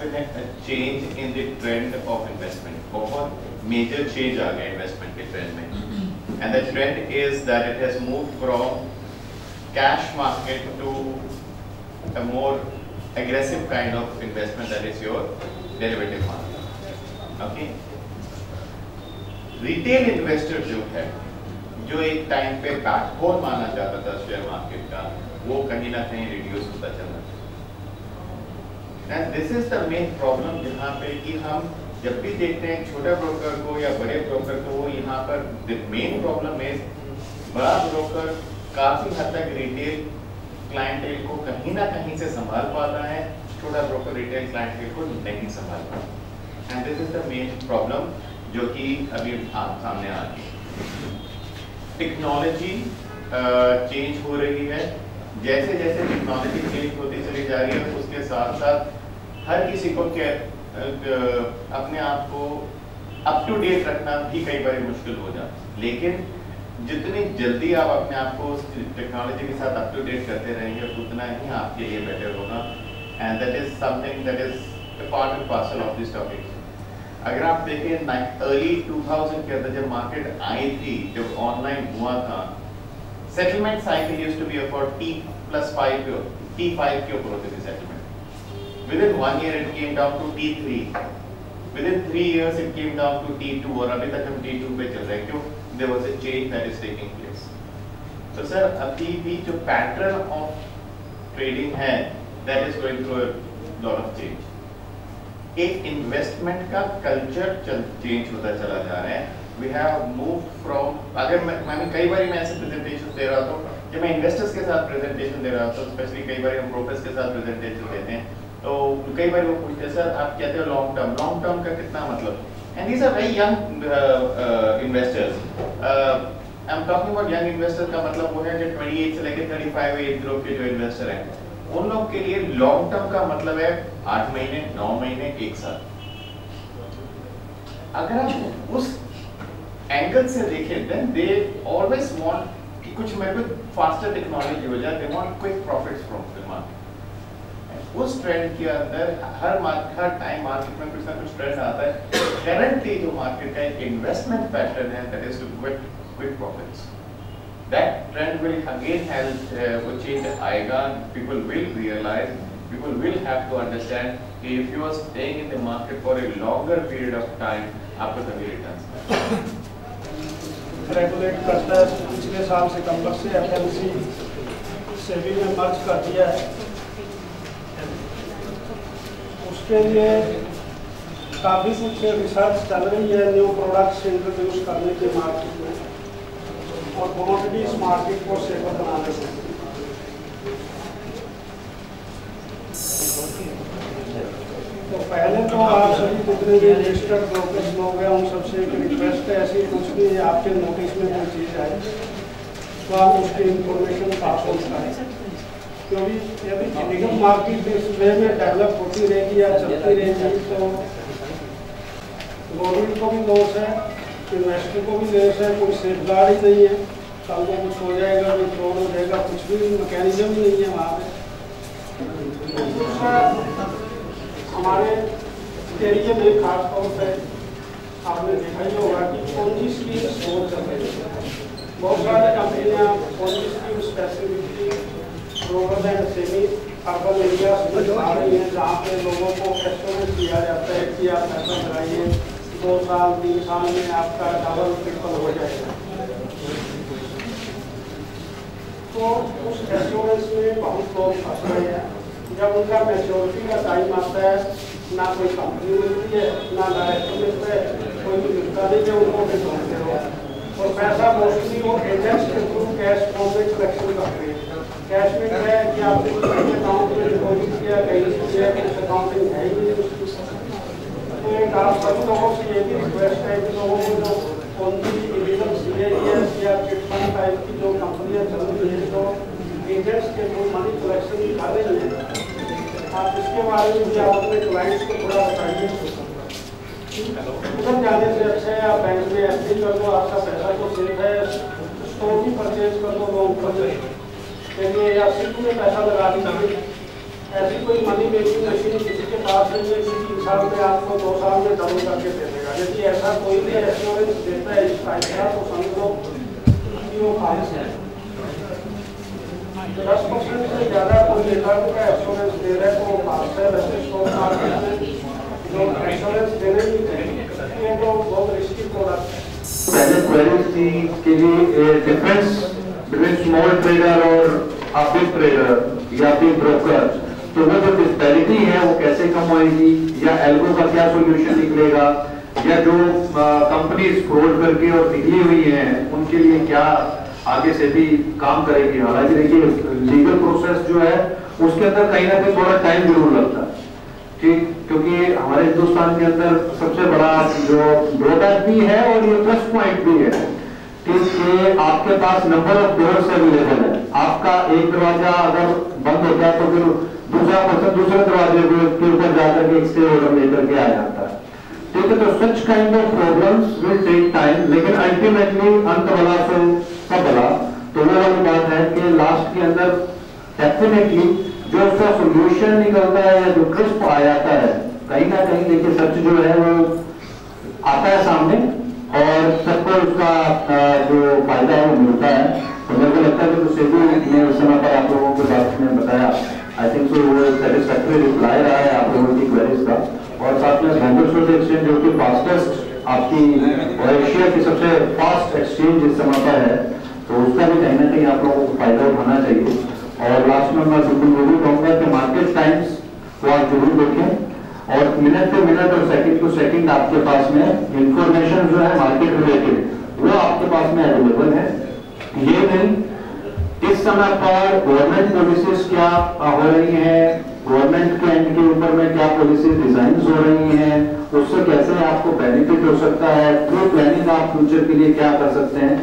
been a change in the trend of investment. बहुत major change आ गया investment के trend में. And the trend is that it has moved from cash market to a more aggressive kind of investment, that is your derivative market. Okay. Retail investor जो है, जो एक time पे backbone माना जाता था शेयर मार्केट का, वो कहीं ना कहीं रिड्यूस होता चला है. And this is the main problem, जहाँ पे कि हम जब भी देखते हैं छोटा ब्रोकर को या बड़े ब्रोकर को, वो यहाँ पर the main problem is बड़ा ब्रोकर काफी हद तक रिटेल क्लाइंटेल को कहीं ना कहीं से संभाल पाता है, छोटा ब्रोकर रिटेल क्लाइंटेल को नहीं संभाल पाता. And this is the main problem जो कि अभी सामने आ रही है. टेक्नोलॉजी चेंज हो रही है. जैसे जैसे टेक्नोलॉजी चेंज होती चली जा रही है, उसके साथ साथ हर किसी को अपने आप को अप टू डेट रखना भी कई बार मुश्किल हो जाता है. लेकिन जितनी जल्दी आप अपने आप को टेक्नोलॉजी के साथ अप टू डेट करते रहेंगे, उतना ही आपके लिए बेटर होगा. And that is something that is part and parcel of this topic. अगर आप देखें अर्ली 2000 के अंदर जब मार्केट आई थी, जब ऑनलाइन हुआ था, settlement cycle used to be for T+5 T5 के ऊपर होती थी settlement. Within 1 year it came down to T3. Within 3 years it came down to T2, और अभी तक हम T2 पे चल रहे हैं. क्यों? There was a change that is taking place. So sir, अभी भी जो pattern of trading है, that is going through a lot of change. एक इन्वेस्टमेंट का कल्चर चेंज होता चला जा रहा है. We have moved from, अगर मैं कई बार मैं ऐसे प्रेजेंटेशन दे रहा था, जब मैं इन्वेस्टर्स के साथ प्रेजेंटेशन दे रहा था, स्पेशली कई बार हम ब्रोकर्स के साथ प्रेजेंटेशन देते हैं, तो कई बार वो पूछते हैं, सर आप कहते हो लॉन्ग टर्म का कितना मतलब? And these are very young investors. I am talking about young investor का मतलब वो है जो 28 से लेकर 35 एज ग्रुप के जो इन्वेस्टर हैं, उन लोग के लिए लॉन्ग टर्म का मतलब है 8 महीने, 9 महीने, 1 साल. अगर आप उस एंगल से देखें, देन दे ऑलवेज वांट कि कुछ मेरे को फास्टर टेक्नोलॉजी हो जाए, they want quick profits from the market. उस ट्रेंड के अंदर हर टाइम मार्केट में कुछ ना कुछ ट्रेंड आता है. करंटली जो मार्केट का इन्वेस्टमेंट पैटर्न है, that is to get quick profits. That trend will again help, वो change आएगा. People will realize, people will have to understand कि if you are staying in the market for a longer period of time, आपको तभी returns regulate करता है. पिछले साल सितंबर से FMC सेबी में मर्ज कर दिया है. उसके लिए काफ़ी कुछ रिसर्च चल रही है, न्यू प्रोडक्ट्स इंट्रोड्यूस करने के मार्केट में, और कमोडिटीज मार्केट को सेफर बनाने के. तो पहले तो आप सभी जितने भी रजिस्टर्ड ब्रोकर्स लोग हैं, उन सबसे एक रिक्वेस्ट है, ऐसी कुछ भी आपके नोटिस में कोई चीज़ आए तो आप उसकी इंफॉर्मेशन पास हो पाए. क्योंकि यदि इलीगल मार्केट इस वे में डेवलप होती रहेगी या चलती रहेगी, तो गवर्नमेंट को भी लॉस है, इन्वेस्टर को भी लॉस है. कोई सेफगार्ड ही नहीं है, कल को कुछ हो जाएगा, कोई फ्रॉड हो जाएगा, कुछ भी मैकेनिज्म नहीं है वहाँ पे. हमारे एरिया में खास तौर पर आपने देखा ही होगा कि पोंजी स्कीम्स बहुत चल रही है. बहुत सारी कंपनियाँ Ponzi scheme specifically rural and semi urban area में आ रही हैं, जहाँ पे लोगों को एस्टोमेट किया जाता है कि आप पैसा लगाइए, 2 साल 3 साल में आपका डबल ट्रिपल हो जाएगा. तो उस एश्योरेंस में बहुत लोग फंस रहे हैं. जब उनका मैच्योरिटी का टाइम आता है, ना कोई कंपनी मिलती है, ना डायरेक्टर मिलता है, कोई भी मिलता नहीं है, उनको भी ढूंढते हो. और पैसा मोस्टली वो एजेंट्स के थ्रू कैश फॉर्म में कलेक्शन करते हैं. कैश में क्या है कि आपने कुछ अकाउंट में डिपॉजिट किया, कहीं से किया, कुछ अकाउंटिंग है ही नहीं उसकी. तो एक आप सभी लोगों से ये भी रिक्वेस्ट है कि लोगों को जो पोंजी इलीगल CAS या चिट फंड टाइप की जो कंपनियाँ चल रही हैं, जो एजेंट्स के थ्रू मनी कलेक्शन निकाल रही हैं, आप इसके बारे में भी आप अपने क्लाइंट्स को थोड़ा बताइए. उधर जाने से अच्छा है आप बैंक में FD कर दो, आपका पैसा तो सेफ है. स्टॉक भी परचेज कर दो लॉन्ग टर्म के लिए, या सिर्फ में पैसा लगा दीजिए. ऐसी कोई मनी मेकिंग मशीन किसी के पास नहीं है कि 3 साल में आपको 2 साल में डबल करके दे देगा। यदि ऐसा कोई भी एश्योरेंस देता है इस टाइप का तो समझ लो कि वो फाल्स है। 10% से ज़्यादा कोई रिटर्न का एश्योरेंस दे रहा है तो वो फाल्स है। वैसे स्टॉक मार्केट में जो एश्योरेंस देने नहीं चाहिए ये तो बहुत रिस्की प्रोडक्ट है। पहले क्वेरीज थी कि डिफरेंस बिटवीन स्मॉल ट्रेडर और अ बिग ट्रेडर या बिग ब्रोकर, तो वो जो डिस्पैरिटी है वो कैसे कम होएगी, या एल्गो का क्या सोल्यूशन निकलेगा, या जो कंपनीज फ्रॉड करके और निकली हुई हैं उनके लिए क्या आगे से भी काम करेगी। हालांकि देखिए लीगल प्रोसेस जो है उसके अंदर कहीं ना कहीं थोड़ा टाइम जरूर लगता है, ठीक, क्योंकि हमारे हिंदुस्तान के अंदर सबसे बड़ा जो ड्रॉबैक भी है और ये प्लस पॉइंट भी है, ठीक, कि आपके पास नंबर ऑफ डोर्स अवेलेबल है। आपका एक दरवाजा अगर बंद होता है तो फिर दूसरा पर्सन दूसरे दरवाजे के ऊपर जाकर के एक स्टे ऑर्डर लेकर के आ जाता है, ठीक है। तो such kind of problems will take time, लेकिन अल्टीमेटली अंत भला सो सब भला। तो वो वाली बात है कि लास्ट के अंदर डेफिनेटली जो उसका सोल्यूशन निकलता है या जो क्रिस्प आ जाता है, कहीं ना कहीं देखिए सच जो है वो आता है सामने और सबको उसका जो फायदा है वो मिलता है। तो मेरे को लगता है कि सेबी ने उस समय पर आप लोगों के बात में बताया, आई थिंक सो वो सेटिस्फैक्टरी रिप्लाई रहा है आप लोगों की क्वेरीज का। और साथ में बॉम्बे स्टॉक एक्सचेंज जो कि फास्टेस्ट आपकी और एशिया की सबसे फास्ट एक्सचेंज इस समय पर है, तो उसका भी कहीं ना कहीं आप लोगों को फायदा उठाना चाहिए। और लास्ट में मैं बिल्कुल जरूर कहूँगा कि मार्केट टाइम्स को आप जरूर देखें और मिनट टू मिनट और सेकंड टू सेकंड आपके पास में इंफॉर्मेशन जो है मार्केट रिलेटेड वो आपके पास में अवेलेबल है। ये नहीं इस समय पर गवर्नमेंट पॉलिसीज क्या हो रही हैं, गवर्नमेंट के एंड के ऊपर में क्या पॉलिसी डिजाइन हो रही हैं, उससे कैसे आपको बेनिफिट हो सकता है, प्री प्लानिंग आप फ्यूचर के लिए क्या कर सकते हैं,